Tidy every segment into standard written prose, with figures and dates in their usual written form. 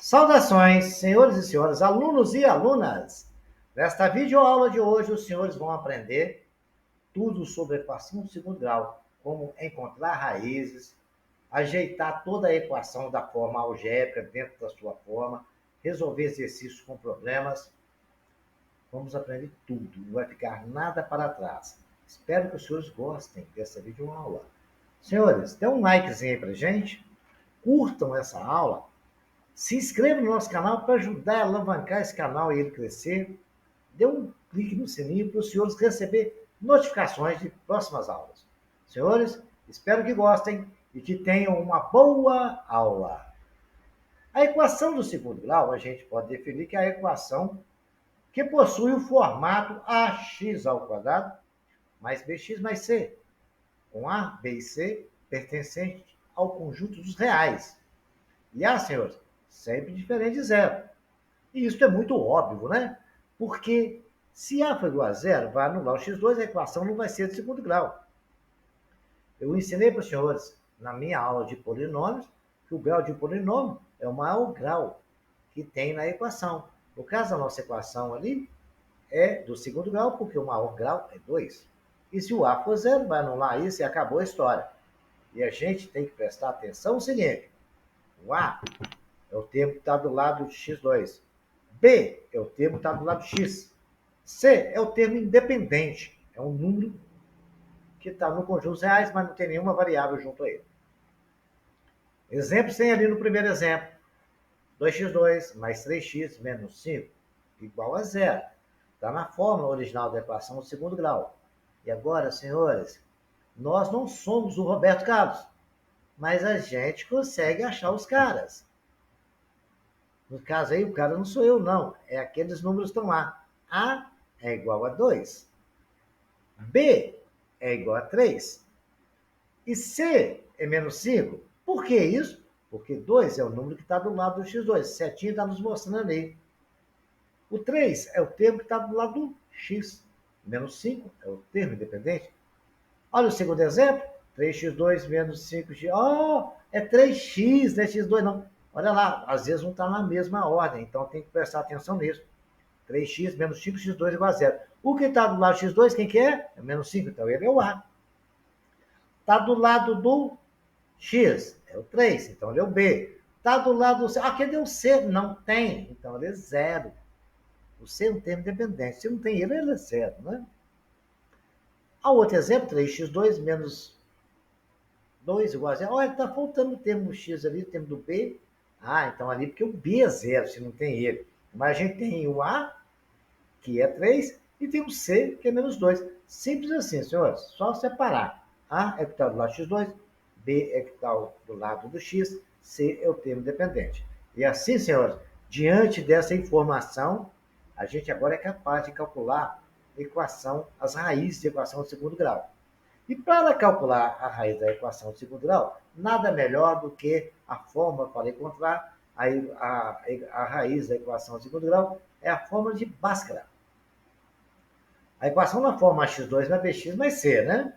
Saudações, senhores e senhoras, alunos e alunas! Nesta videoaula de hoje, os senhores vão aprender tudo sobre a equação do segundo grau, como encontrar raízes, ajeitar toda a equação da forma algébrica dentro da sua forma, resolver exercícios com problemas. Vamos aprender tudo, não vai ficar nada para trás. Espero que os senhores gostem dessa videoaula. Senhores, dê um likezinho aí pra gente, curtam essa aula, se inscreva no nosso canal para ajudar a alavancar esse canal e ele crescer. Dê um clique no sininho para os senhores receber notificações de próximas aulas. Senhores, espero que gostem e que tenham uma boa aula. A equação do segundo grau, a gente pode definir que é a equação que possui o formato ax ao quadrado mais bx mais c, com a, b e c pertencente ao conjunto dos reais. E A, senhores, sempre diferente de zero. E isso é muito óbvio, né? Porque se A for igual a zero, vai anular o x2, a equação não vai ser de segundo grau. Eu ensinei para os senhores, na minha aula de polinômios, que o grau de polinômio é o maior grau que tem na equação. No caso da nossa equação ali, é do segundo grau, porque o maior grau é 2. E se o A for zero, vai anular isso e acabou a história. E a gente tem que prestar atenção no seguinte: o A é o termo que está do lado de x2. B é o termo que está do lado de x. C é o termo independente. É um número que está no conjunto dos reais, mas não tem nenhuma variável junto a ele. Exemplo tem ali no primeiro exemplo. 2x2 mais 3x menos 5 igual a zero. Está na fórmula original da equação do segundo grau. E agora, senhores, nós não somos o Roberto Carlos, mas a gente consegue achar os caras. No caso aí, o cara não sou eu, não. É aqueles números que estão lá. A é igual a 2. B é igual a 3. E C é menos 5. Por que isso? Porque 2 é o número que está do lado do x2. Setinho está nos mostrando aí. O 3 é o termo que está do lado do x. Menos 5 é o termo independente. Olha o segundo exemplo. 3x2 menos 5x. Oh, é 3x, não é x2 não. Olha lá, às vezes não está na mesma ordem, então tem que prestar atenção nisso. 3x menos 5x2 igual a zero. O que está do lado do x2, quem que é? É menos 5, então ele é o A. Está do lado do x, é o 3, então ele é o B. Está do lado do C, cadê o C? Não tem, então ele é zero. O C é um termo independente, se não tem ele, ele é zero, né? Há outro exemplo, 3x2 menos 2 igual a zero. Olha, está faltando o termo x ali, o termo do B. Então ali, porque o B é zero, se não tem ele. Mas a gente tem o A, que é 3, e tem o C, que é menos 2. Simples assim, senhores. Só separar. A é o que está do lado do x2, B é o que está do lado do x, C é o termo dependente. E assim, senhores, diante dessa informação, a gente agora é capaz de calcular a equação, as raízes de equação de segundo grau. E para calcular a raiz da equação de segundo grau, nada melhor do que a fórmula para encontrar a raiz da equação de segundo grau é a fórmula de Bhaskara. A equação na forma x2 mais bx mais c, né?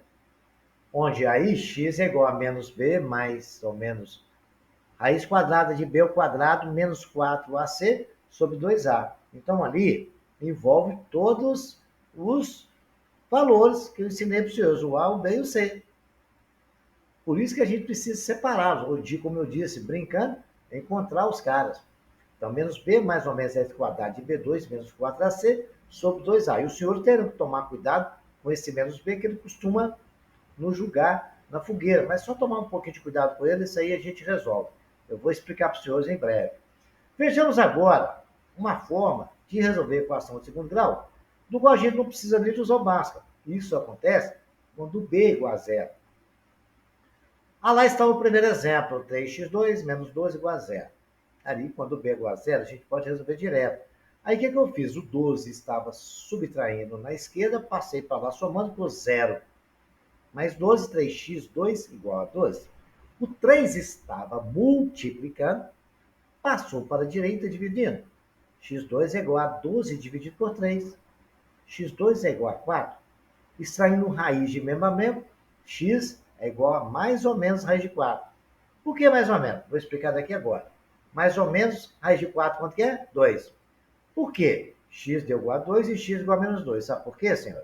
Onde aí x é igual a menos b mais ou menos raiz quadrada de b ao quadrado menos 4ac sobre 2a. Então ali envolve todos os valores que eu ensinei para os senhores, o a, o b e o c. Por isso que a gente precisa separar, como eu disse, brincando, encontrar os caras. Então, menos b mais ou menos x quadrado de b2 menos 4ac sobre 2a. E os senhores terão que tomar cuidado com esse menos b, que ele costuma nos julgar na fogueira. Mas só tomar um pouquinho de cuidado com ele, isso aí a gente resolve. Eu vou explicar para os senhores em breve. Vejamos agora uma forma de resolver a equação de segundo grau, do qual a gente não precisa nem de usar o Bhaskara. Isso acontece quando b é igual a zero. Lá está o primeiro exemplo, 3x2 menos 12 igual a zero. Ali, quando b é igual a zero, a gente pode resolver direto. Aí, o que eu fiz? O 12 estava subtraindo na esquerda, passei para lá somando por zero. Mais 12, 3x2 igual a 12. O 3 estava multiplicando, passou para a direita dividindo. x2 é igual a 12 dividido por 3. x2 é igual a 4. Extraindo raiz de membro a membro, x é igual a mais ou menos raiz de 4. Por que mais ou menos? Vou explicar daqui agora. mais ou menos, raiz de 4, quanto que é? 2. Por quê? X deu igual a 2 e x igual a menos 2. Sabe por quê, senhor?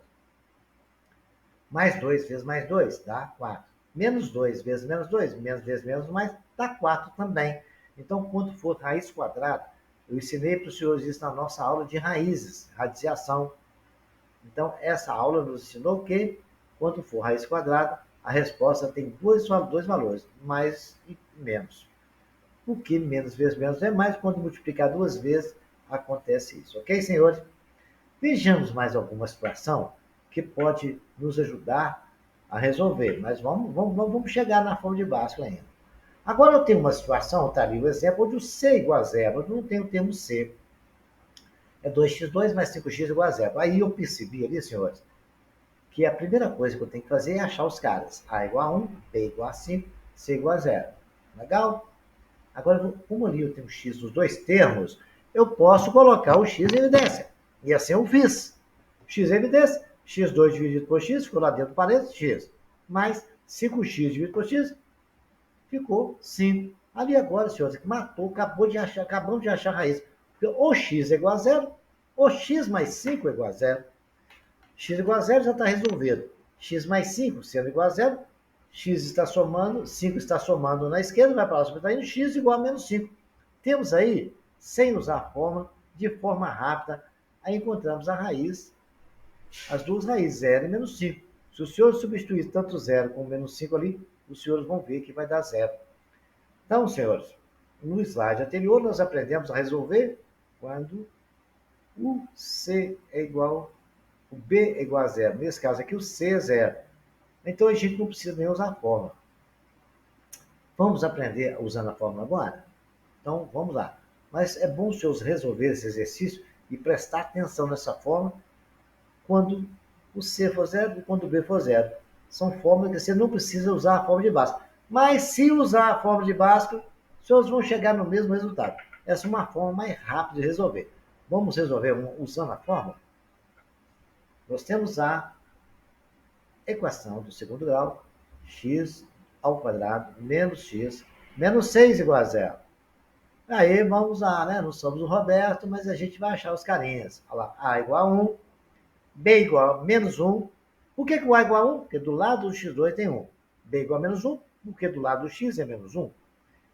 Mais 2 vezes mais 2 dá 4. Menos 2 vezes menos 2, menos vezes menos mais, dá 4 também. Então, quando for raiz quadrada, eu ensinei para os senhores isso na nossa aula de raízes, radiciação. Então, essa aula nos ensinou que, quando for raiz quadrada, a resposta tem dois valores, mais e menos. Porque menos vezes menos é mais, quando multiplicar duas vezes, acontece isso. Ok, senhores? Vejamos mais alguma situação que pode nos ajudar a resolver, mas vamos chegar na forma de Bhaskara ainda. Agora eu tenho uma situação, está ali o exemplo, onde o C é igual a zero, eu não tenho o termo C. É 2x2 mais 5x igual a zero. Aí eu percebi ali, senhores, que a primeira coisa que eu tenho que fazer é achar os caras. A igual a 1, B igual a 5, C igual a zero. Legal? Agora, como ali eu tenho x nos dois termos, eu posso colocar o x em evidência. E assim eu fiz. X em evidência, x2 dividido por x, ficou lá dentro do parênteses, x. Mais 5x dividido por x, ficou 5. Ali agora, senhores, que matou, acabamos de achar a raiz. Porque ou x é igual a zero, ou x mais 5 é igual a zero. X igual a zero já está resolvido. X mais 5 sendo igual a zero, x está somando, 5 está somando na esquerda, vai para lá, está indo x igual a menos 5. Temos aí, sem usar a fórmula, de forma rápida, aí encontramos a raiz, as duas raízes, 0 e menos 5. Se o senhor substituir tanto 0 como menos 5 ali, os senhores vão ver que vai dar 0. Então, senhores, no slide anterior nós aprendemos a resolver quando o C é igual, o B é igual a 0. Nesse caso aqui, o C é 0. Então, a gente não precisa nem usar a fórmula. Vamos aprender usando a fórmula agora? Então, vamos lá. Mas é bom os senhores resolver esse exercício e prestar atenção nessa fórmula quando o C for 0 e quando o B for 0. São fórmulas que você não precisa usar a fórmula de Bhaskara. Mas se usar a fórmula de Bhaskara, os senhores vão chegar no mesmo resultado. Essa é uma forma mais rápida de resolver. Vamos resolver usando a fórmula? Nós temos a equação do segundo grau, x ao quadrado menos x menos 6 igual a zero. Aí vamos lá, né? Não somos o Roberto, mas a gente vai achar os carinhas. Olha lá, a igual a 1, b igual a menos 1. Por que o a igual a 1? Porque do lado do x2 tem 1. b igual a menos 1, porque do lado do x é menos 1.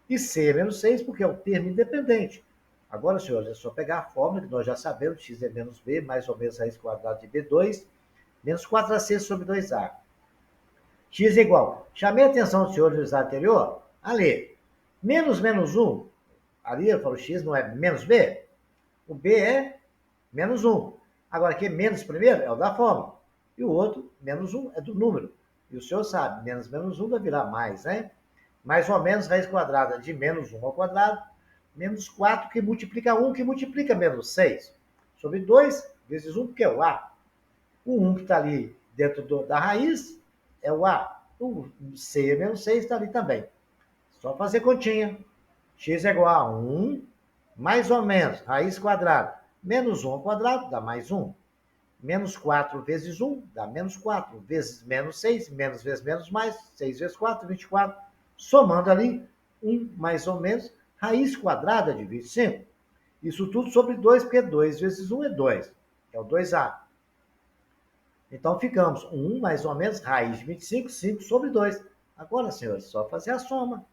E c é menos 6, porque é o termo independente. Agora, senhores, é só pegar a fórmula que nós já sabemos, x é menos b, mais ou menos raiz quadrada de b2, menos 4ac sobre 2a. X é igual. Chamei a atenção do senhor no slide anterior. Ali, menos 1. Ali eu falo x não é menos b. O b é menos 1. Agora aqui, menos primeiro é o da fórmula. E o outro, menos 1, é do número. E o senhor sabe, menos 1 vai virar mais, né? Mais ou menos raiz quadrada de menos 1 ao quadrado, menos 4 que multiplica 1, que multiplica menos 6. Sobre 2 vezes 1, que é o a. O 1 que está ali dentro da raiz é o a. O c menos 6 está ali também. Só fazer continha. X é igual a 1, mais ou menos, raiz quadrada. Menos 1 ao quadrado dá mais 1. Menos 4 vezes 1 dá menos 4. Vezes menos 6, menos vezes menos mais, 6 vezes 4, 24. Somando ali, 1 mais ou menos, raiz quadrada de 25. Isso tudo sobre 2, porque 2 vezes 1 é 2. É o 2a. Então, ficamos 1 mais ou menos, raiz de 25, 5 sobre 2. Agora, senhores, só fazer a soma.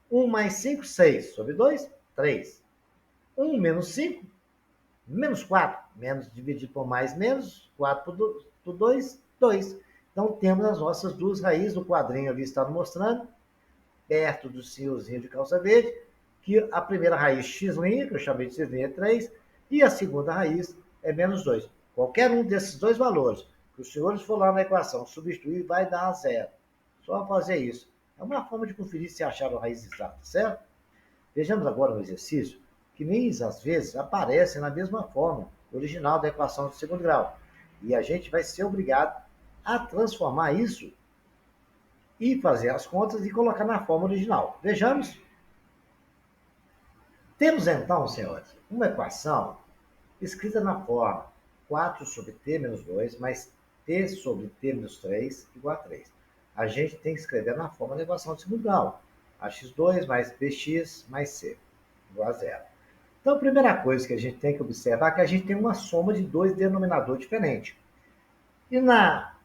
1 mais 5, 6 sobre 2, 3. 1 menos 5, menos 4. Menos dividido por mais menos, 4 por 2, 2. Então, temos as nossas duas raízes. O quadrinho ali está mostrando, perto do senhorzinho de calça verde, que a primeira raiz x', que eu chamei de x', é 3, e a segunda raiz é menos 2. Qualquer um desses dois valores que os senhores for lá na equação substituir, vai dar zero. Só fazer isso. É uma forma de conferir se acharam a raiz exata, certo? Vejamos agora um exercício que nem às vezes aparece na mesma forma original da equação do segundo grau. E a gente vai ser obrigado a transformar isso e fazer as contas e colocar na forma original. Vejamos. Temos então, senhores, uma equação escrita na forma 4 sobre t menos 2 mais t sobre t menos 3 igual a 3. A gente tem que escrever na forma da equação de segundo grau. Ax2 mais bx mais c. igual a zero. Então, a primeira coisa que a gente tem que observar é que a gente tem uma soma de dois denominadores diferentes. E na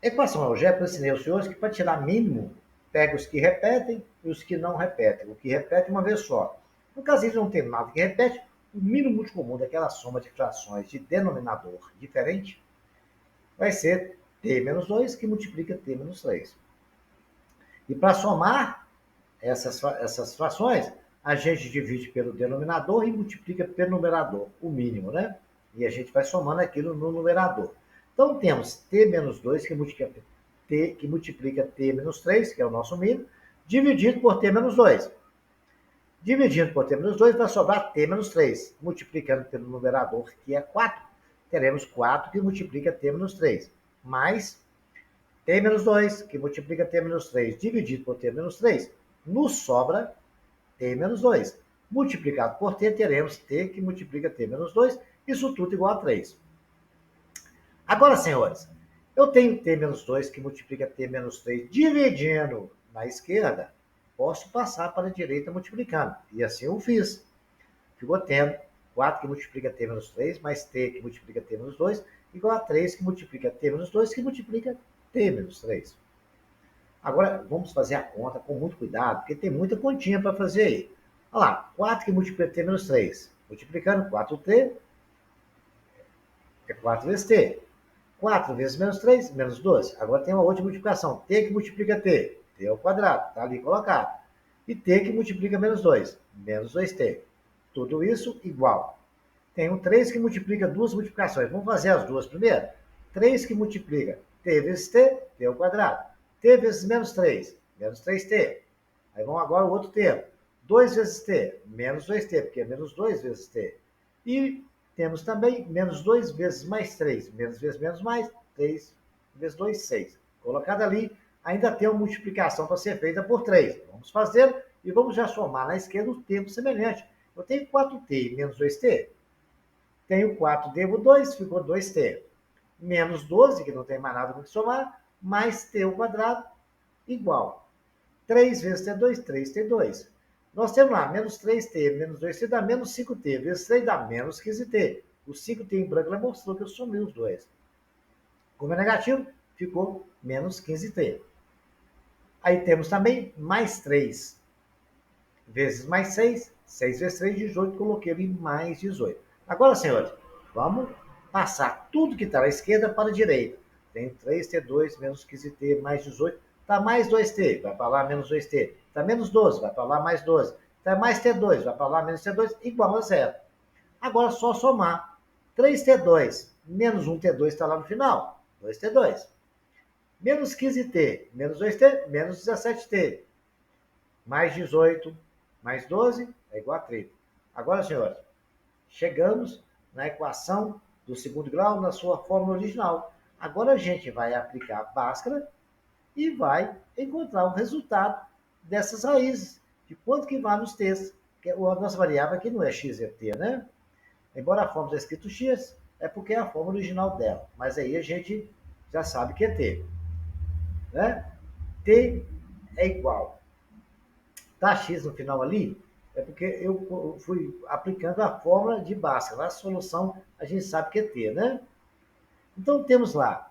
equação algébrica, eu ensinei aos senhores que para tirar mínimo, pega os que repetem e os que não repetem. O que repete uma vez só. No caso, eles não tem nada que repete, o mínimo múltiplo comum daquela soma de frações de denominador diferente vai ser t menos 2, que multiplica t menos 3. E para somar essas frações, a gente divide pelo denominador e multiplica pelo numerador, o mínimo, né? E a gente vai somando aquilo no numerador. Então, temos t menos 2, que multiplica t menos 3, que é o nosso mínimo, dividido por t menos 2. Dividindo por t menos 2, vai sobrar t menos 3. Multiplicando pelo numerador, que é 4, teremos 4 que multiplica t menos 3. Mais t menos 2, que multiplica t menos 3, dividido por t menos 3, nos sobra t menos 2. Multiplicado por t, teremos t que multiplica t menos 2, isso tudo igual a 3. Agora, senhores, eu tenho t menos 2 que multiplica t menos 3, dividindo na esquerda, posso passar para a direita multiplicando. E assim eu fiz. Ficou tendo 4 que multiplica t menos 3, mais t que multiplica t menos 2, igual a 3 que multiplica t menos 2, que multiplica t menos 3. Agora, vamos fazer a conta com muito cuidado, porque tem muita continha para fazer aí. Olha lá, 4 que multiplica t menos 3. Multiplicando 4t, é 4 vezes t. 4 vezes menos 3, menos 12. Agora tem uma outra multiplicação. T que multiplica t. T ao quadrado, está ali colocado. E t que multiplica menos 2. Menos 2t. Tudo isso igual. Tem um 3 que multiplica duas multiplicações. Vamos fazer as duas primeiro? 3 que multiplica t vezes t, t ao quadrado. T vezes menos 3, menos 3t. Aí vamos agora o outro termo. 2 vezes t, menos 2t, porque é menos 2 vezes t. E temos também menos 2 vezes mais 3. Menos vezes menos mais, 3 vezes 2, 6. Colocado ali, ainda tem uma multiplicação para ser feita por 3. Vamos fazer e vamos já somar na esquerda o tempo semelhante. Eu tenho 4t menos 2t. Tenho 4 devo 2, ficou 2t. Menos 12, que não tem mais nada para somar, mais t ao quadrado, igual. 3 vezes t2, 3t2. Nós temos lá, menos 3t, menos 2t dá menos 5t, vezes 3 dá menos 15t. O 5t em branco ela mostrou que eu sumi os dois. Como é negativo, ficou menos 15t. Aí temos também mais 3 vezes mais 6, 6 vezes 3, 18, coloquei ali mais 18. Agora, senhores, vamos passar tudo que está à esquerda para a direita. Tem 3t2 menos 15t mais 18, está mais 2t, vai para lá menos 2t. Está menos 12, vai para lá mais 12. Está mais t2, vai para lá menos t2, igual a zero. Agora é só somar. 3t2 menos 1t2 está lá no final, 2t2. Menos 15t, menos 2t, menos 17t. Mais 18, mais 12 é igual a 30. Agora, senhores, chegamos na equação do segundo grau na sua fórmula original. Agora a gente vai aplicar a Bhaskara e vai encontrar o resultado dessas raízes, de quanto que vai nos t's. A nossa variável aqui não é x, é t, né? Embora a fórmula esteja escrito x, é porque é a fórmula original dela. Mas aí a gente já sabe que é t. Né? T é igual. Tá x no final ali, é porque eu fui aplicando a fórmula de Bhaskara. A solução a gente sabe que é t, né? Então temos lá.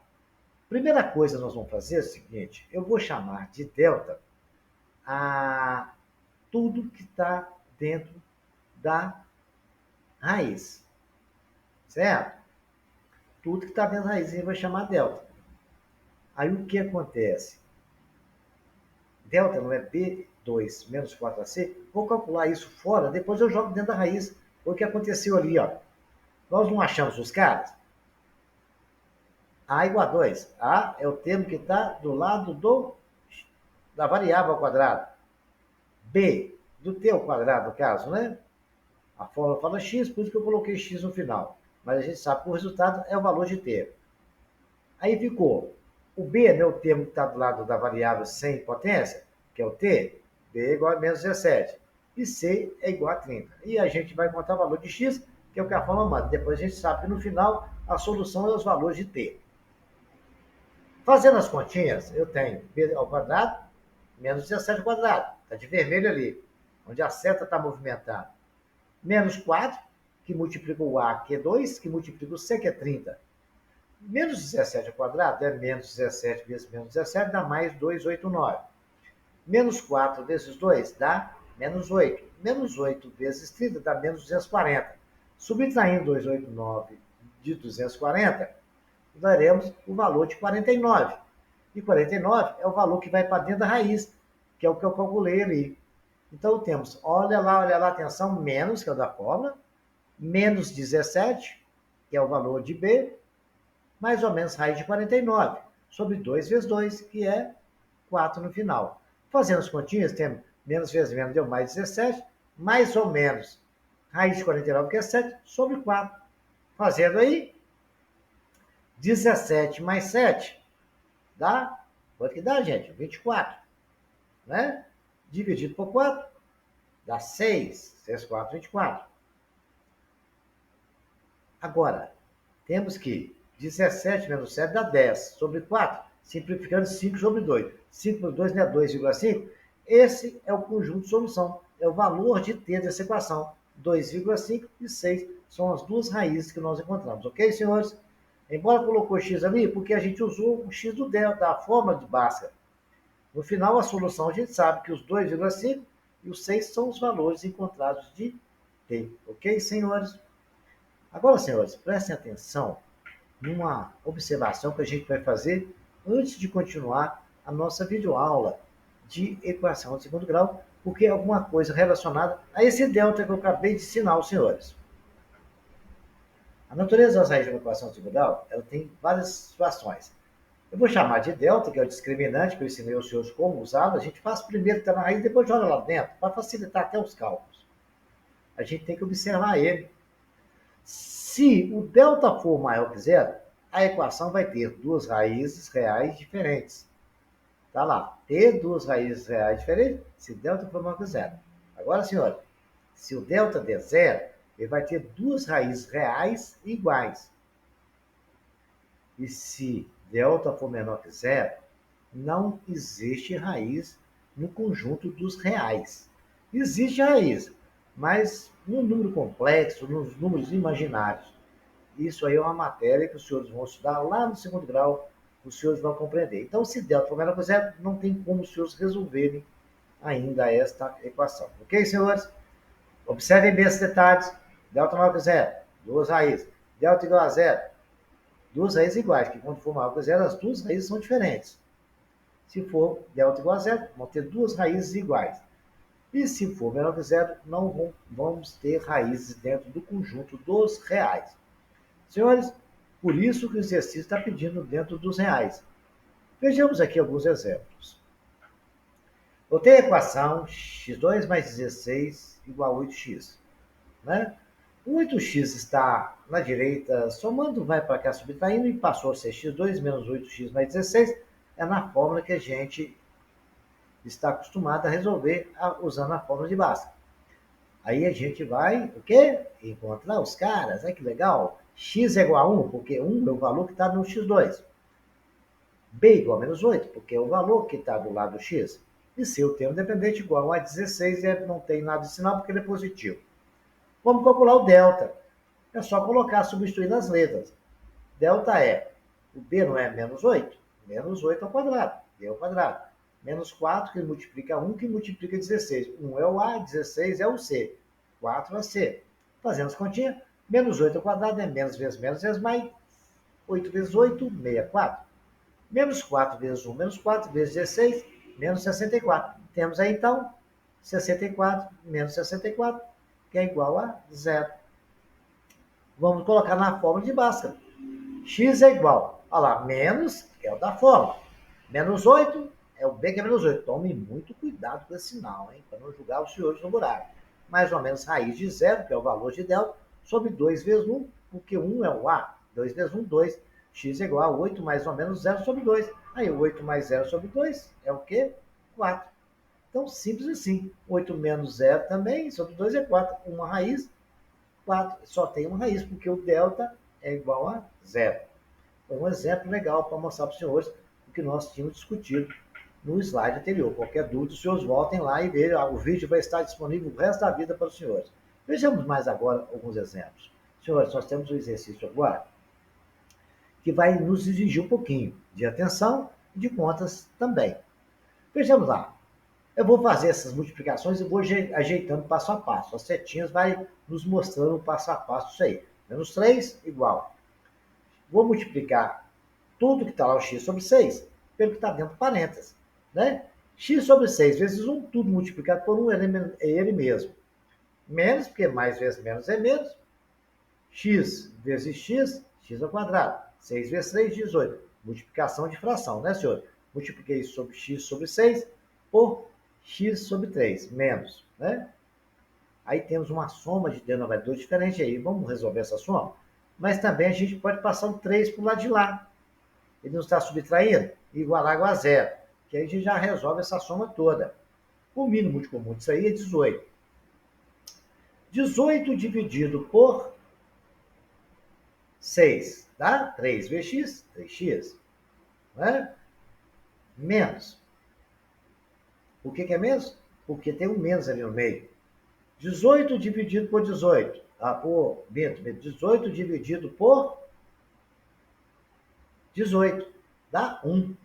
Primeira coisa que nós vamos fazer é o seguinte: eu vou chamar de delta a tudo que está dentro da raiz. Certo? Tudo que está dentro da raiz a gente vai chamar delta. Aí o que acontece? Delta não é B2 menos 4AC? Vou calcular isso fora, depois eu jogo dentro da raiz. Foi o que aconteceu ali, ó. Nós não achamos os caras? A igual a 2. A é o termo que está do lado da variável ao quadrado. B, do t ao quadrado, no caso, né? A fórmula fala x, por isso que eu coloquei x no final. Mas a gente sabe que o resultado é o valor de t. Aí ficou o b, né, o termo que está do lado da variável sem potência, que é o t, b é igual a menos 17. E c é igual a 30. E a gente vai encontrar o valor de x, que é o que a fórmula manda. Depois a gente sabe que no final a solução é os valores de t. Fazendo as continhas, eu tenho b ao quadrado menos 17 ao quadrado. Está de vermelho ali, onde a seta está movimentada. Menos 4, que multiplica o A, que é 2, que multiplica o C, que é 30. Menos 17 ao quadrado é menos 17 vezes menos 17, dá mais 289. Menos 4 vezes 2 dá menos 8. Menos 8 vezes 30 dá menos 240. Subtraindo 289 de 240, daremos o valor de 49. E 49 é o valor que vai para dentro da raiz, que é o que eu calculei ali. Então temos, olha lá, atenção, menos, que é o da fórmula, menos 17, que é o valor de B, mais ou menos raiz de 49, sobre 2 vezes 2, que é 4 no final. Fazendo as continhas, temos menos vezes menos deu mais 17, mais ou menos raiz de 49, que é 7, sobre 4. Fazendo aí, 17 mais 7 dá, quanto que dá, gente? 24, né? Dividido por 4, dá 6, 6, 4, 24. Agora, temos que 17 menos 7 dá 10 sobre 4, simplificando 5 sobre 2. 5 por 2 não é 2,5? Esse é o conjunto de solução, é o valor de t dessa equação. 2,5 e 6 são as duas raízes que nós encontramos, ok, senhores? Embora colocou x ali, porque a gente usou o x do delta, da fórmula de Bhaskara. No final, a solução, a gente sabe que os 2,5 e os 6 são os valores encontrados de t, ok, senhores? Agora, senhores, prestem atenção numa observação que a gente vai fazer antes de continuar a nossa videoaula de equação de segundo grau, porque é alguma coisa relacionada a esse delta que eu acabei de ensinar aos senhores. A natureza das raízes de uma equação de segundo grau, ela tem várias situações. Eu vou chamar de delta, que é o discriminante, que eu ensinei aos senhores como usá-lo. A gente faz primeiro que está na raiz, depois joga lá dentro, para facilitar até os cálculos. A gente tem que observar ele. Se o delta for maior que zero, a equação vai ter duas raízes reais diferentes. Tá lá, ter duas raízes reais diferentes, se delta for maior que zero. Agora, senhora, se o delta der zero, ele vai ter duas raízes reais iguais. E se delta for menor que zero, não existe raiz no conjunto dos reais. Existe raiz, mas no número complexo, nos números imaginários. Isso aí é uma matéria que os senhores vão estudar lá no segundo grau, os senhores vão compreender. Então, se delta for menor que zero, não tem como os senhores resolverem ainda esta equação. Ok, senhores? Observem bem esses detalhes. Delta maior que zero, duas raízes. Delta igual a zero, duas raízes iguais, que quando for maior que zero, as duas raízes são diferentes. Se for delta igual a zero, vão ter duas raízes iguais. E se for menor que zero, não vamos ter raízes dentro do conjunto dos reais. Senhores, por isso que o exercício está pedindo dentro dos reais. Vejamos aqui alguns exemplos. Eu tenho a equação x2 mais 16 igual a 8x. Né? O 8x está na direita, somando, vai para cá, subtraindo, e passou a ser x2 menos 8x mais 16. É na fórmula que a gente está acostumado a resolver usando a fórmula de Bhaskara. Aí a gente vai, o quê? Encontrar os caras. Olha que legal. X é igual a 1, porque 1 é o valor que está no x2. B igual a menos 8, porque é o valor que está do lado do x. E C, o termo dependente, igual a 16, e não tem nada de sinal porque ele é positivo. Vamos calcular o delta. É só colocar, substituir as letras. Delta é, o B não é menos 8? Menos 8 ao quadrado, B ao quadrado. Menos 4, que multiplica 1, que multiplica 16. 1 é o A, 16 é o C. 4 é C. Fazendo as continhas, menos 8 ao quadrado é menos vezes mais. 8 vezes 8, 64. Menos 4 vezes 1, menos 4 vezes 16, menos 64. Temos aí, então, 64 menos 64, que é igual a zero. Vamos colocar na fórmula de Bhaskara. X é igual, olha lá, menos é o da fórmula. Menos 8 é o B que é menos 8. Tome muito cuidado com esse sinal, hein? Para não julgar os senhores no buraco. Mais ou menos raiz de zero, que é o valor de delta, sobre 2 vezes 1, porque 1 é o A. 2 vezes 1, 2. X é igual a 8 mais ou menos 0 sobre 2. Aí 8 mais 0 sobre 2 é o quê? 4. Então, simples assim. 8 menos 0 também, sobre 2 é 4. Uma raiz, 4. Só tem uma raiz, porque o delta é igual a 0. Foi um exemplo legal para mostrar para os senhores o que nós tínhamos discutido no slide anterior. Qualquer dúvida, os senhores voltem lá e vejam. O vídeo vai estar disponível o resto da vida para os senhores. Vejamos mais agora alguns exemplos. Senhores, nós temos um exercício agora que vai nos exigir um pouquinho de atenção e de contas também. Vejamos lá. Eu vou fazer essas multiplicações e vou ajeitando passo a passo. As setinhas vai nos mostrando o passo a passo disso aí. Menos 3 igual. Vou multiplicar tudo que está lá, o x sobre 6, pelo que está dentro do parênteses. Né? X sobre 6 vezes 1, tudo multiplicado por 1 é ele mesmo. Menos, porque mais vezes menos é menos. X vezes x, x ao quadrado. 6 vezes 3, 18. Multiplicação de fração, né, senhor? Multipliquei sobre x sobre 6 por x sobre 3, menos, né? Aí temos uma soma de denominadores diferente aí. Vamos resolver essa soma? Mas também a gente pode passar um 3 para o lado de lá. Ele não está subtraindo? Igualar a zero. Que aí a gente já resolve essa soma toda. O mínimo de comum disso aí é 18. 18 dividido por 6 dá 3vx, 3x. Né? Menos. Por que é menos? Porque tem um menos ali no meio. 18 dividido por 18. Por 18 dividido por 18. Dá 1.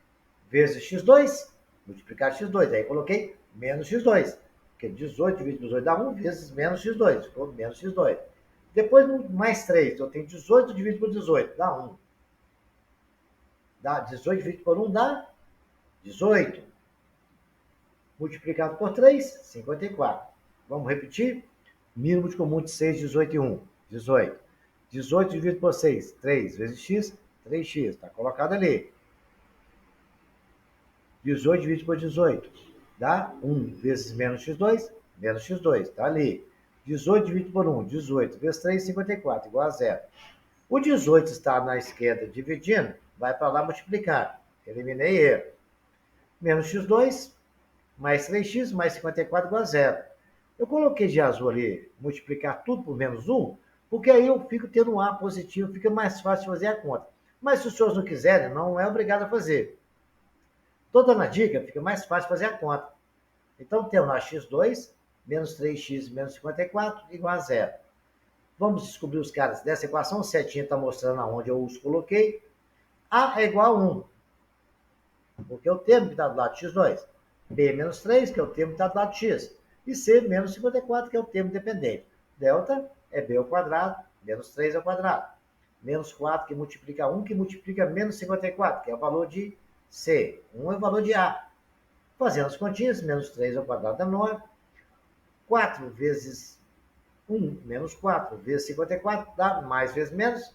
Vezes x2. Multiplicar x2. Aí coloquei menos x2. Porque 18 dividido por 18 dá 1 vezes menos x2. Ficou menos x2. Depois mais 3. Eu tenho 18 dividido por 18. Dá 1. Dá 18 dividido por 1 dá 18. Multiplicado por 3, 54. Vamos repetir? Mínimo de comum de 6, 18 e 1. 18. 18 dividido por 6, 3 vezes x, 3x. Está colocado ali. 18 dividido por 18. Dá 1 vezes menos x2, menos x2. Está ali. 18 dividido por 1, 18 vezes 3, 54, igual a zero. O 18 está na esquerda dividindo, vai para lá multiplicar. Eliminei ele. Menos x2, mais 3x, mais 54, igual a zero. Eu coloquei de azul ali, multiplicar tudo por menos 1, porque aí eu fico tendo um A positivo, fica mais fácil de fazer a conta. Mas se os senhores não quiserem, não é obrigado a fazer. Estou dando a dica, fica mais fácil fazer a conta. Então, temos lá x2, menos 3x, menos 54, igual a zero. Vamos descobrir os caras dessa equação. O setinha está mostrando aonde eu os coloquei. A é igual a 1, porque é o termo que está do lado de x2. B menos 3, que é o termo que está do lado de x. E C menos 54, que é o termo dependente. Delta é B ao quadrado, menos 3 ao quadrado. Menos 4, que multiplica 1, que multiplica menos 54, que é o valor de C. 1 é o valor de A. Fazendo as continhas, menos 3 ao quadrado dá 9. 4 vezes 1, menos 4, vezes 54, dá mais vezes menos,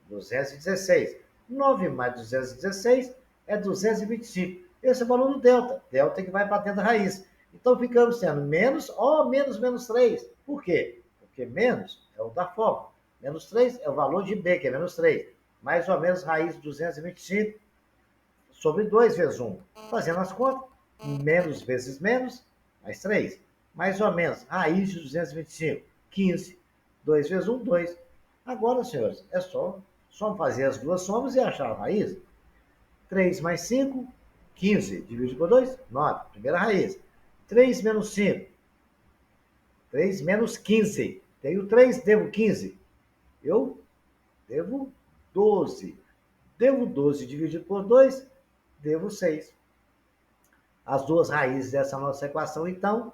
216. 9 mais 216 é 225. Esse é o valor do delta. Delta que vai para dentro da raiz. Então, ficamos tendo menos, menos 3. Por quê? Porque menos é o da fórmula. Menos 3 é o valor de B, que é menos 3. Mais ou menos raiz de 225 sobre 2 vezes 1. Fazendo as contas, menos vezes menos, mais 3. Mais ou menos raiz de 225, 15. 2 vezes 1, 2. Agora, senhores, é só fazer as duas somas e achar a raiz. 3 mais 5, 15. Dividido por 2, 9. Primeira raiz. 3 menos 5. 3 menos 15. Tenho 3, devo 15. Eu devo 12. Devo 12 dividido por 2, devo 6. As duas raízes dessa nossa equação, então,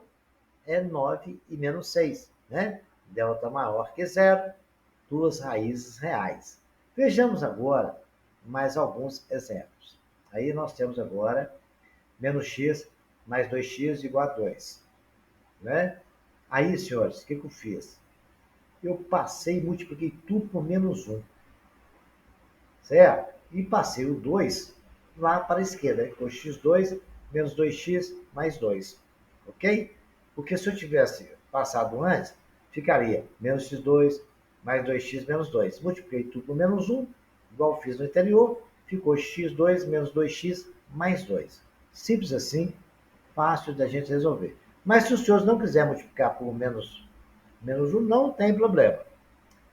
é 9 e menos 6. Né? Delta maior que zero, duas raízes reais. Vejamos agora mais alguns exemplos. Aí nós temos agora menos x mais 2x igual a 2. Né? Aí, senhores, o que eu fiz? Eu passei e multipliquei tudo por menos 1. Certo? E passei o 2 lá para a esquerda. Ficou x2 menos 2x mais 2. Ok? Porque se eu tivesse passado antes, ficaria menos x2 mais 2x menos 2. Multipliquei tudo por menos 1, igual fiz no anterior, ficou x2 menos 2x mais 2. Simples assim, fácil da gente resolver. Mas se os senhores não quiserem multiplicar por menos 1, não tem problema.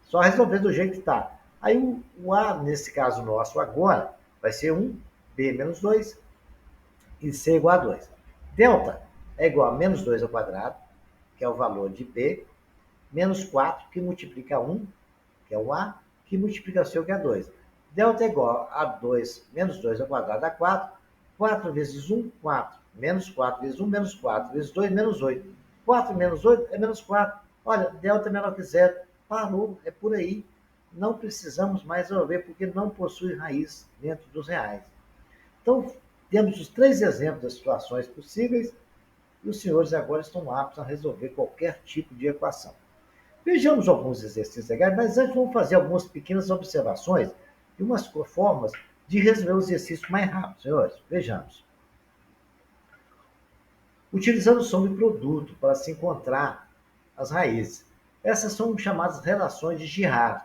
Só resolver do jeito que está. Aí o A, nesse caso nosso agora, vai ser 1, B menos 2 e C igual a 2. Delta é igual a menos 2 ao quadrado, que é o valor de B, menos 4, que multiplica 1, que é o A, que multiplica C, que é 2. Delta é igual a 2 menos 2 ao quadrado dá 4. 4 vezes 1, 4. Menos 4 vezes 1, menos 4. Vezes 2, menos 8. 4 menos 8 é menos 4. Olha, delta é menor que zero. Parou, é por aí. Não precisamos mais resolver, porque não possui raiz dentro dos reais. Então, temos os 3 exemplos das situações possíveis e os senhores agora estão aptos a resolver qualquer tipo de equação. Vejamos alguns exercícios legais, mas antes vamos fazer algumas pequenas observações e umas formas de resolver o exercício mais rápido, senhores. Vejamos. Utilizando o som de produto para se encontrar as raízes. Essas são chamadas relações de Girard.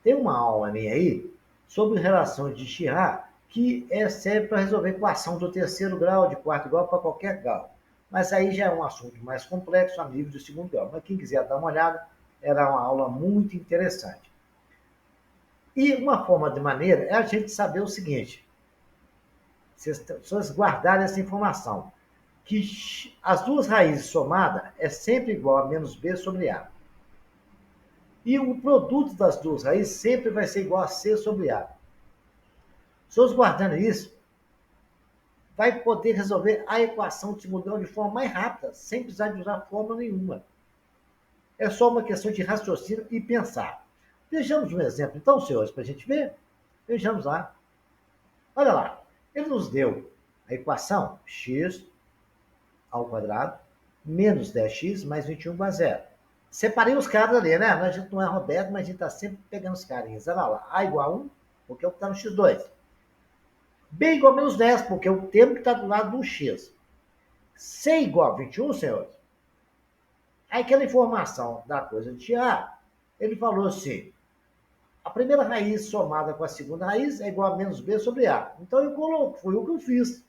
Tem uma aula minha aí sobre relações de Girard que serve para resolver equação do terceiro grau, de quarto grau, para qualquer grau. Mas aí já é um assunto mais complexo a nível do segundo grau. Mas quem quiser dar uma olhada, era uma aula muito interessante. E uma forma de maneira é a gente saber o seguinte, vocês guardarem essa informação, que as duas raízes somadas é sempre igual a menos b sobre a. E o produto das duas raízes sempre vai ser igual a c sobre a. Se vocês guardando isso, vai poder resolver a equação de segundo grau de forma mais rápida, sem precisar de usar fórmula nenhuma. É só uma questão de raciocínio e pensar. Vejamos um exemplo, então, senhores, para a gente ver. Vejamos lá. Olha lá. Ele nos deu a equação x ao quadrado menos 10x mais 21 igual a zero. Separei os caras ali, né? A gente não é Roberto, mas a gente está sempre pegando os carinhas. Olha lá. A igual a 1, porque é o que está no x2. B igual a menos 10, porque é o termo que está do lado do x. C igual a 21, senhores. Aí aquela informação da coisa de A, ele falou assim, a primeira raiz somada com a segunda raiz é igual a menos b sobre a. Então eu coloco, foi o que eu fiz.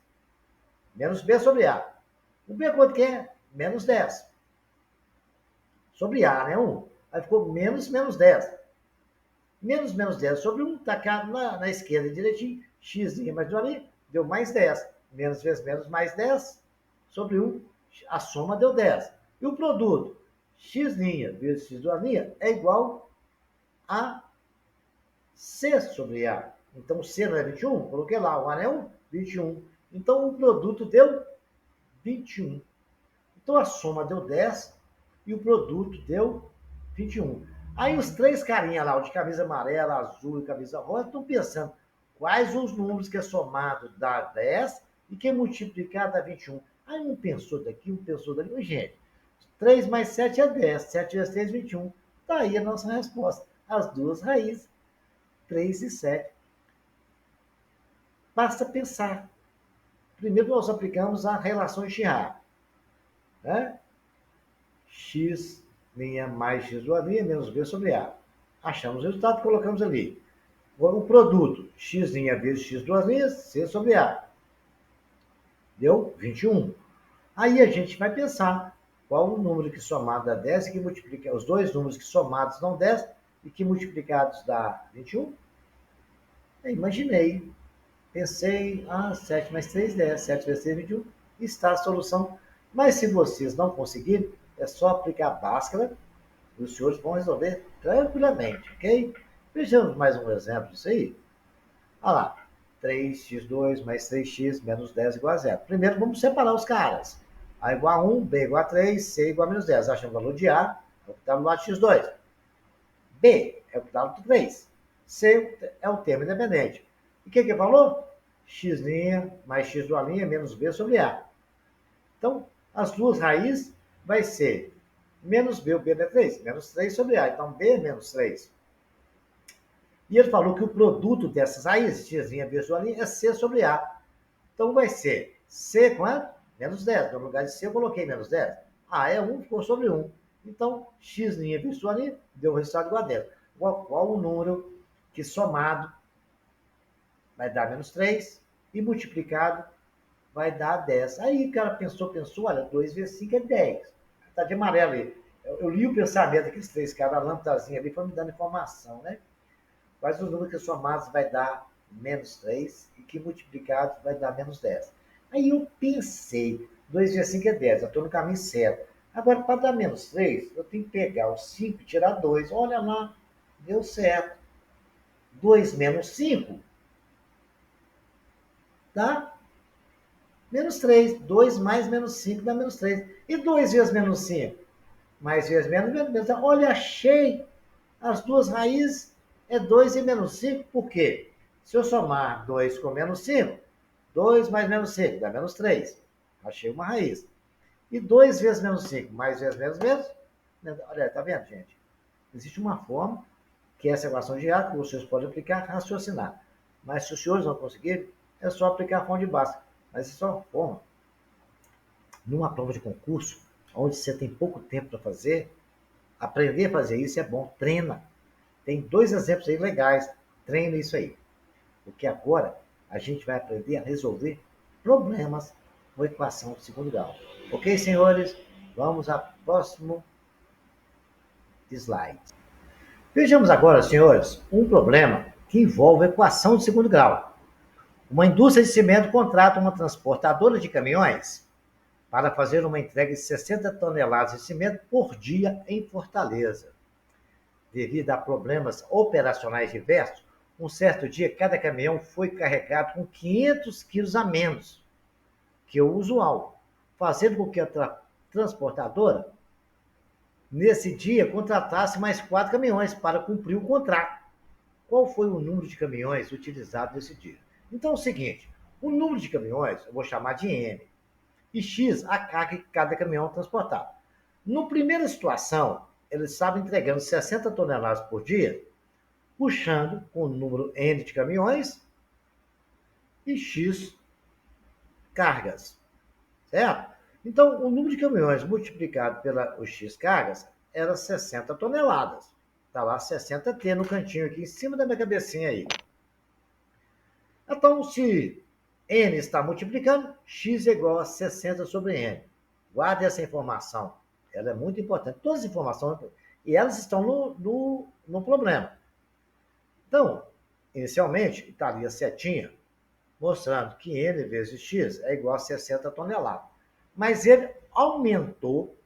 Menos b sobre a. O b quanto que é? Menos 10. Sobre a, né? 1. Aí ficou menos 10. Menos 10 sobre 1, tacado na esquerda direitinho. X mais 1 ali, deu mais 10. Menos vezes menos mais 10 sobre 1. A soma deu 10. E o produto? X' vezes X' é igual a C sobre A. Então, C não é 21? Coloquei lá, o A é 1, 21. Então, o produto deu 21. Então, a soma deu 10 e o produto deu 21. Aí, os três carinhas lá, o de camisa amarela, azul e camisa rosa, estão pensando quais os números que é somado dá 10 e que é multiplicado dá 21. Aí, um pensou daqui, um pensou dali. Gente, 3 mais 7 é 10. 7 vezes 3, 21. Está aí a nossa resposta. As duas raízes, 3 e 7. Basta pensar. Primeiro nós aplicamos a relação de Girard. Né? X' mais X menos B sobre A. Achamos o resultado e colocamos ali. O produto, X' vezes X', C sobre A. Deu 21. Aí a gente vai pensar qual o número que somado dá 10 e que multiplica, os dois números que somados dão 10 e que multiplicados dá 21. Eu imaginei. Pensei, 7 mais 3, 10. 7 vezes 3, 21. Está a solução. Mas se vocês não conseguirem, é só aplicar a Bhaskara e os senhores vão resolver tranquilamente, ok? Vejamos mais um exemplo disso aí. Olha lá. 3x2 mais 3x menos 10 igual a zero. Primeiro vamos separar os caras. A igual a 1, B igual a 3, C igual a menos 10. Achamos o valor de A, é o que está no lado de x2. B é o que está no lado de 3. C é o termo independente. E o que falou? X' mais X' menos B sobre A. Então, as duas raízes vai ser menos B, o B é 3, menos 3 sobre A. Então, B é menos 3. E ele falou que o produto dessas raízes, X' vezes o é C sobre A. Então, vai ser C quanto? Menos 10. No lugar de C, eu coloquei menos 10. A é 1, ficou sobre 1. Então, X' vezes o deu o resultado igual a 10. Qual o número que somado vai dar menos 3 e multiplicado vai dar 10. Aí o cara pensou, olha, 2 vezes 5 é 10. Tá de amarelo aí. Eu li o pensamento daqueles três caras, a lâmpadazinha ali, foi me dando informação, né? Quais os números que somados vai dar menos 3 e que multiplicados vai dar menos 10. Aí eu pensei, 2 vezes 5 é 10, eu estou no caminho certo. Agora, para dar menos 3, eu tenho que pegar o 5 e tirar 2. Olha lá, deu certo. 2 menos 5 dá menos 3. 2 mais menos 5 dá menos 3. E 2 vezes menos 5? Mais vezes menos, menos. Olha, achei as duas raízes. É 2 e menos 5. Por quê? Se eu somar 2 com menos 5, 2 mais menos 5 dá menos 3. Achei uma raiz. E 2 vezes menos 5 mais vezes menos menos. Olha, tá vendo, gente? Existe uma forma, que é essa equação de A, que vocês podem aplicar, raciocinar. Mas se os senhores não conseguirem, é só aplicar a fonte de base. Mas isso é uma forma. Numa prova de concurso, onde você tem pouco tempo para fazer, aprender a fazer isso é bom. Treina. Tem 2 exemplos aí legais. Treina isso aí. Porque agora a gente vai aprender a resolver problemas com equação de segundo grau. Ok, senhores? Vamos ao próximo slide. Vejamos agora, senhores, um problema que envolve a equação de segundo grau. Uma indústria de cimento contrata uma transportadora de caminhões para fazer uma entrega de 60 toneladas de cimento por dia em Fortaleza. Devido a problemas operacionais diversos, um certo dia cada caminhão foi carregado com 500 quilos a menos que o usual, fazendo com que a transportadora, nesse dia, contratasse mais 4 caminhões para cumprir o contrato. Qual foi o número de caminhões utilizado nesse dia? Então é o seguinte, o número de caminhões eu vou chamar de N, e X a carga que cada caminhão transportava. Na primeira situação, eles estavam entregando 60 toneladas por dia, puxando com o número N de caminhões e X cargas, certo? Então, o número de caminhões multiplicado pela X cargas era 60 toneladas. Está lá 60T no cantinho aqui, em cima da minha cabecinha aí. Então, se N está multiplicando, X é igual a 60 sobre N. Guarde essa informação. Ela é muito importante. Todas as informações, e elas estão no problema. Então, inicialmente, está ali a setinha, mostrando que N vezes X é igual a 60 toneladas. Mas ele aumentou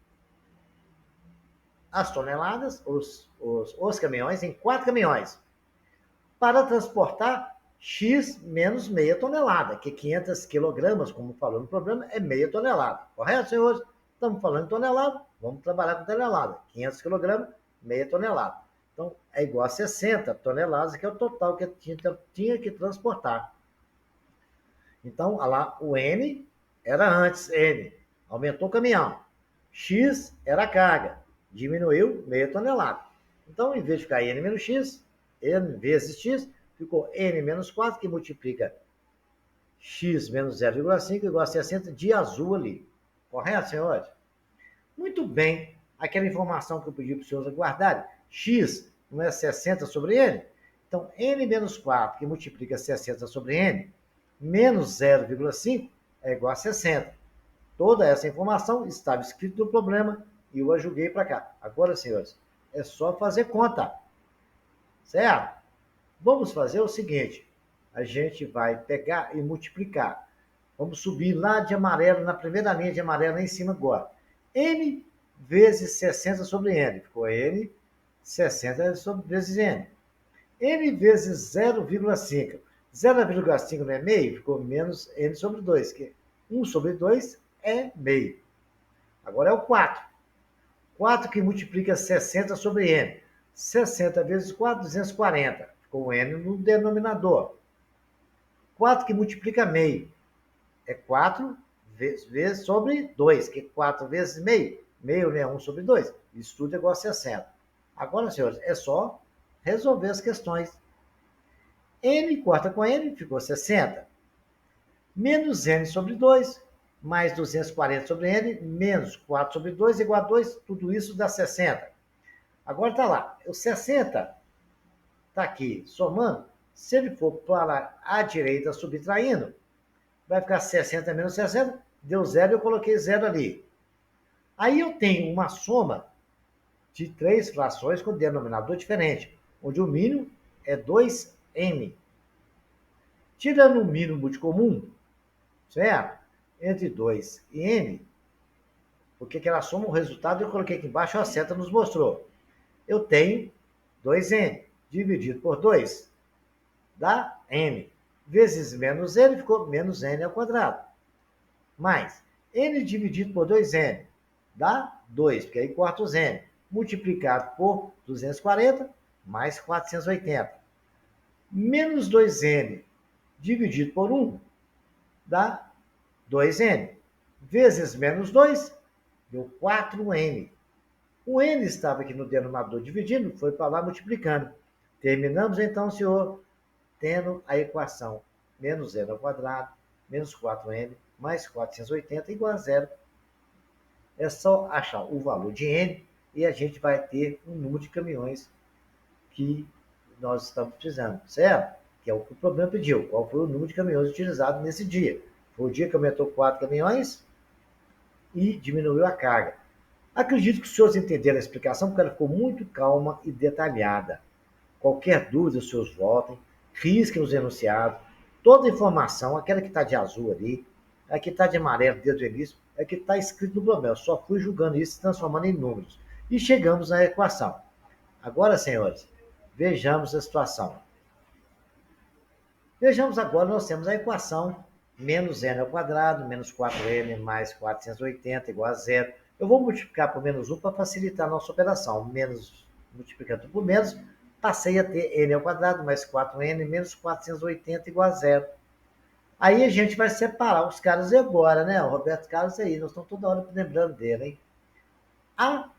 as toneladas, os caminhões, em 4 caminhões, para transportar X menos meia tonelada, que 500 quilogramas, como falou no problema, é meia tonelada. Correto, senhores? Estamos falando em tonelada, vamos trabalhar com tonelada. 500 quilogramas, meia tonelada. Então, é igual a 60 toneladas, que é o total que tinha que transportar. Então, lá, o N era antes N, aumentou o caminhão. X era a carga, diminuiu meia tonelada. Então, em vez de ficar N menos X, N vezes X, ficou N menos 4, que multiplica X menos 0,5 igual a 60 de azul ali. Correto, senhores? Muito bem. Aquela informação que eu pedi para os senhores guardarem, X não é 60 sobre N? Então, N menos 4, que multiplica 60 sobre N, menos 0,5 é igual a 60. Toda essa informação estava escrita no problema e eu a joguei para cá. Agora, senhores, é só fazer conta. Certo? Vamos fazer o seguinte, a gente vai pegar e multiplicar. Vamos subir lá de amarelo, na primeira linha de amarelo, lá em cima agora. N vezes 60 sobre N. Ficou N 60 vezes N. N vezes 0,5. 0,5 não é meio? Ficou menos N sobre 2, que 1 sobre 2 é meio. Agora é o 4. 4 que multiplica 60 sobre N. 60 vezes 4, 240. Ficou o N no denominador. 4 que multiplica meio. É 4 vezes sobre 2, que 4 vezes meio. Meio é 1 sobre 2. Isso tudo é igual a 60. Agora, senhores, é só resolver as questões. N corta com N, ficou 60. Menos N sobre 2, mais 240 sobre N, menos 4 sobre 2, igual a 2. Tudo isso dá 60. Agora está lá. O 60 está aqui somando. Se ele for para a direita subtraindo, vai ficar 60 menos 60. Deu 0 e eu coloquei 0 ali. Aí eu tenho uma soma de 3 frações com denominador diferente, onde o mínimo é 2n. Tirando o mínimo de comum, certo? Entre 2 e n, porque ela soma o resultado, eu coloquei aqui embaixo, a seta nos mostrou. Eu tenho 2n dividido por 2 dá n. Vezes menos n ficou menos n ao quadrado. Mais n dividido por 2n dá 2, porque aí corta os n. Multiplicado por 240, mais 480. Menos 2n dividido por 1 dá 2n. Vezes menos 2, deu 4n. O n estava aqui no denominador dividindo, foi para lá multiplicando. Terminamos então, senhor, tendo a equação menos n ao quadrado, menos 4n, mais 480 igual a zero. É só achar o valor de n e a gente vai ter um número de caminhões que nós estamos precisando, certo? Que é o que o problema pediu. Qual foi o número de caminhões utilizados nesse dia? Foi o dia que aumentou 4 caminhões e diminuiu a carga. Acredito que os senhores entenderam a explicação, porque ela ficou muito calma e detalhada. Qualquer dúvida, os senhores voltem, risquem os enunciados, toda a informação, aquela que está de azul ali, a que está de amarelo desde o início, é que está escrito no problema. Eu só fui julgando isso e transformando em números. E chegamos à equação. Agora, senhores, vejamos a situação. Vejamos agora, nós temos a equação menos n ao quadrado, menos 4n mais 480 igual a zero. Eu vou multiplicar por menos 1 para facilitar a nossa operação. Menos, multiplicando por menos, passei a ter n ao quadrado mais 4n menos 480 igual a zero. Aí a gente vai separar os caras agora, né? O Roberto Carlos aí, nós estamos toda hora lembrando dele, hein? A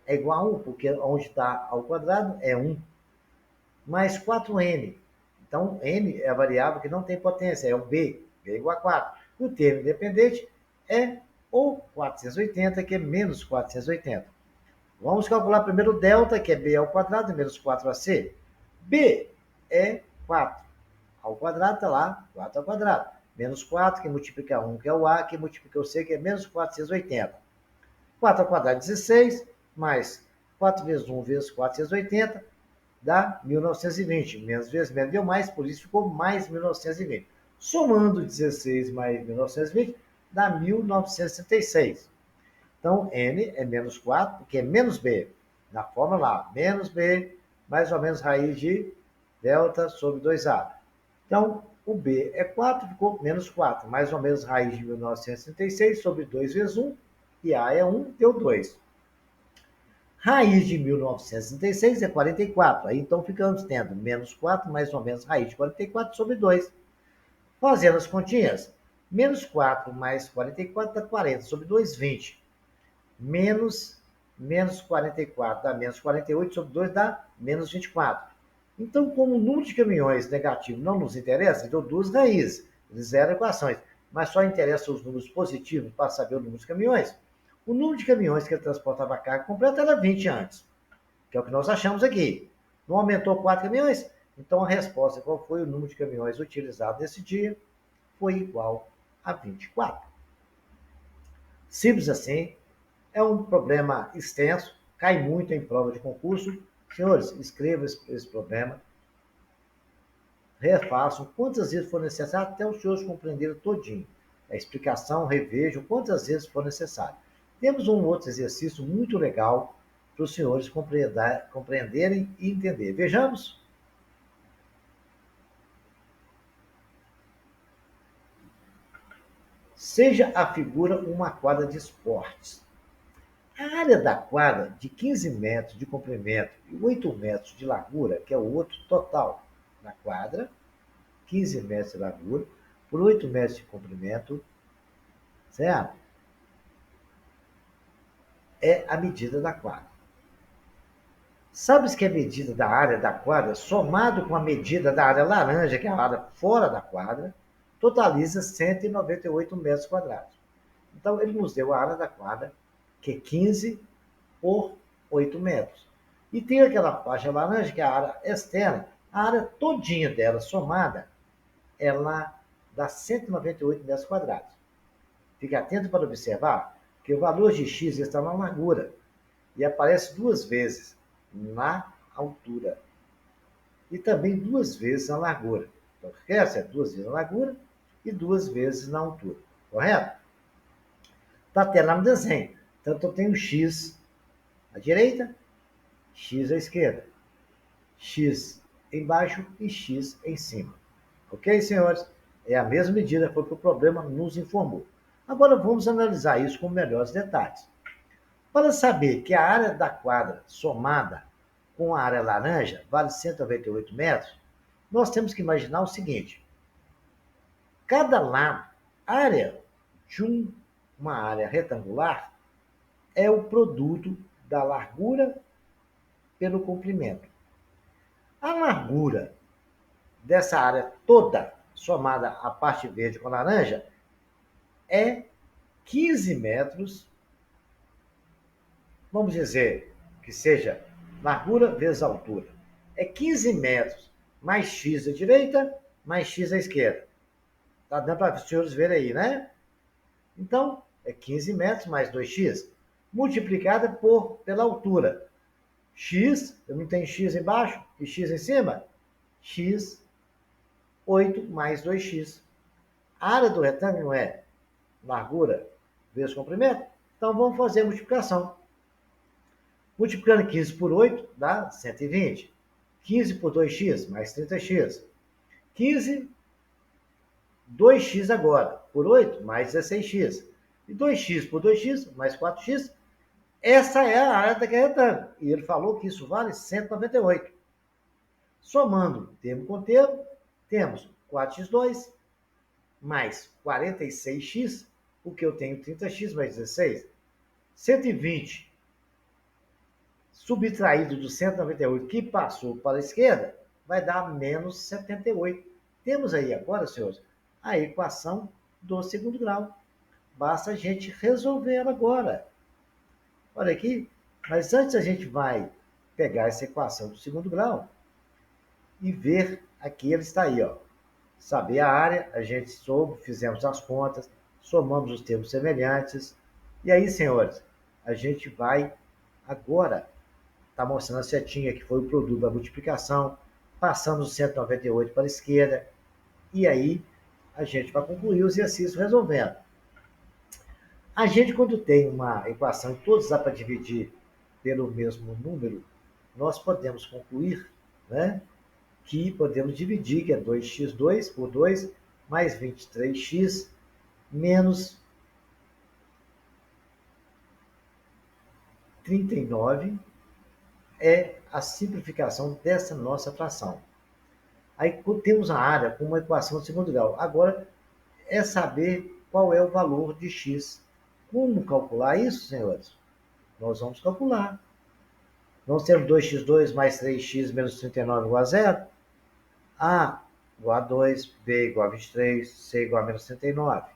é igual a 1, porque onde está ao quadrado é 1, mais 4n. Então, n é a variável que não tem potência, é o b é igual a 4. E o termo independente é o 480, que é menos 480. Vamos calcular primeiro o delta, que é b ao quadrado, menos 4ac. b é 4. Ao quadrado está lá, 4 ao quadrado. Menos 4, que multiplica 1, que é o a, que multiplica o c, que é menos 480. 4 ao quadrado, 16, mais 4 vezes 1 vezes 480, dá 1920. Menos vezes menos deu mais, por isso ficou mais 1920. Somando 16 mais 1920, dá 1966. Então, n é menos 4, que é menos b. Na fórmula lá, menos b, mais ou menos raiz de delta sobre 2a. Então, o b é 4, ficou menos 4, mais ou menos raiz de 1966 sobre 2 vezes 1, e a é 1, deu 2. Raiz de 1966 é 44. Aí então ficamos tendo menos 4, mais ou menos raiz de 44 sobre 2. Fazendo as continhas, menos 4 mais 44 dá 40 sobre 2, 20. Menos 44 dá menos 48 sobre 2 dá menos 24. Então, como o número de caminhões negativo não nos interessa, então duas raízes, zero equações, mas só interessa os números positivos para saber o número de caminhões. O número de caminhões que ele transportava a carga completa era 20 antes, que é o que nós achamos aqui. Não aumentou 4 caminhões? Então a resposta, qual foi o número de caminhões utilizado nesse dia, foi igual a 24. Simples assim, é um problema extenso, cai muito em prova de concurso. Senhores, escrevam esse problema, refaçam quantas vezes for necessário, até os senhores compreenderem todinho. A explicação, revejam quantas vezes for necessário. Temos um outro exercício muito legal para os senhores compreenderem e entenderem. Vejamos. Seja a figura uma quadra de esportes. A área da quadra de 15 metros de comprimento e 8 metros de largura, que é o outro total da quadra, 15 metros de largura por 8 metros de comprimento, certo? É a medida da quadra. Sabes que a medida da área da quadra, somado com a medida da área laranja, que é a área fora da quadra, totaliza 198 metros quadrados. Então, ele nos deu a área da quadra, que é 15 por 8 metros. E tem aquela faixa laranja, que é a área externa. A área todinha dela, somada, ela dá 198 metros quadrados. Fique atento para observar que o valor de x está na largura e aparece duas vezes na altura e também duas vezes na largura. Então, essa é duas vezes na largura e duas vezes na altura. Correto? Está até lá no desenho. Então, eu tenho x à direita, x à esquerda, x embaixo e x em cima. Ok, senhores? É a mesma medida, foi o que o problema nos informou. Agora vamos analisar isso com melhores detalhes. Para saber que a área da quadra somada com a área laranja vale 198 metros, nós temos que imaginar o seguinte: cada lado, área de uma área retangular é o produto da largura pelo comprimento. A largura dessa área toda, somada à parte verde com laranja, é 15 metros, vamos dizer que seja largura vezes altura. É 15 metros mais x à direita, mais x à esquerda. Tá dando para os senhores verem aí, né? Então, é 15 metros mais 2x, multiplicada pela altura. X, eu não tenho x embaixo e x em cima? X, 8 mais 2x. A área do retângulo é largura vezes comprimento? Então, vamos fazer a multiplicação. Multiplicando 15 por 8, dá 120. 15 por 2x, mais 30x. 15, 2x agora, por 8, mais 16x. E 2x por 2x, mais 4x. Essa é a área daquele retângulo. E ele falou que isso vale 198. Somando termo com termo, temos 4x2 mais 46x, porque eu tenho 30x mais 16. 120 subtraído do 198 que passou para a esquerda, vai dar menos 78. Temos aí agora, senhores, a equação do segundo grau. Basta a gente resolver ela agora. Olha aqui, mas antes a gente vai pegar essa equação do segundo grau e ver aqui, ele está aí, ó. Saber a área, a gente soube, fizemos as contas, somamos os termos semelhantes. E aí, senhores, a gente vai agora, está mostrando a setinha que foi o produto da multiplicação, passamos o 198 para a esquerda, e aí a gente vai concluir os exercícios resolvendo. A gente, quando tem uma equação e todos dá para dividir pelo mesmo número, nós podemos concluir, né, que podemos dividir, que é 2x2 por 2, mais 23x, menos 39, é a simplificação dessa nossa fração. Aí temos a área com uma equação de segundo grau. Agora é saber qual é o valor de x. Como calcular isso, senhores? Nós vamos calcular. Nós temos 2x2 mais 3x menos 39 igual a zero. A igual a 2, B igual a 23, C igual a menos 39.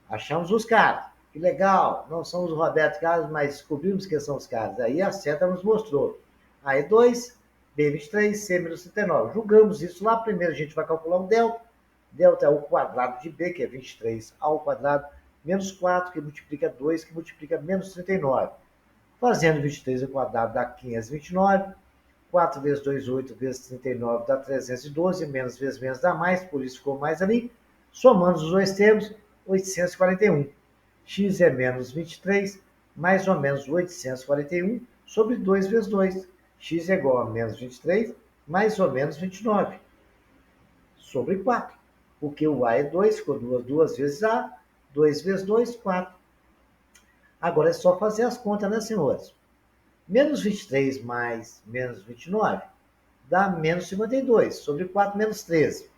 Achamos os caras. Que legal. Não somos o Roberto Carlos, mas descobrimos que são os caras. Aí a seta nos mostrou. A é 2, B 23, C menos 39. Julgamos isso lá. Primeiro a gente vai calcular o delta. Delta é o quadrado de B, que é 23 ao quadrado, menos 4, que multiplica 2, que multiplica menos 39. Fazendo 23 ao quadrado dá 529. 4 vezes 2, 8 vezes 39 dá 312, menos vezes menos dá mais, por isso ficou mais ali. Somando os dois termos, 841. X é menos 23, mais ou menos 841, sobre 2 vezes 2. X é igual a menos 23, mais ou menos 29, sobre 4. Porque o A é 2, ficou 2 vezes A, 2 vezes 2, 4. Agora é só fazer as contas, né, senhores? Menos 23 mais menos 29 dá menos 52, sobre 4 menos 13.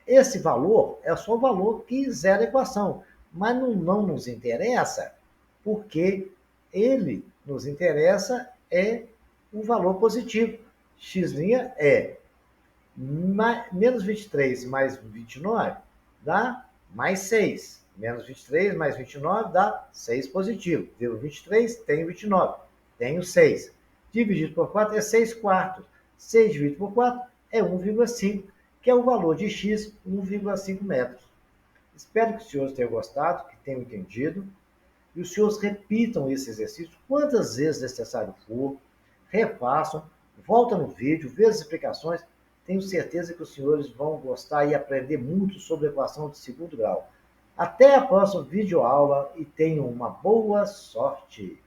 Esse valor é só o valor que zera a equação, mas não nos interessa, porque ele nos interessa é o valor positivo. X' é menos 23 mais 29 dá mais 6. Menos 23 mais 29 dá 6 positivo. Deu 23, tenho 29. Tenho 6. Dividido por 4 é 6 quartos. 6 dividido por 4 é 1,5, que é o valor de x, 1,5 metros. Espero que os senhores tenham gostado, que tenham entendido. E os senhores repitam esse exercício quantas vezes necessário for. Refaçam, volta no vídeo, vejam as explicações. Tenho certeza que os senhores vão gostar e aprender muito sobre a equação de segundo grau. Até a próxima videoaula e tenham uma boa sorte!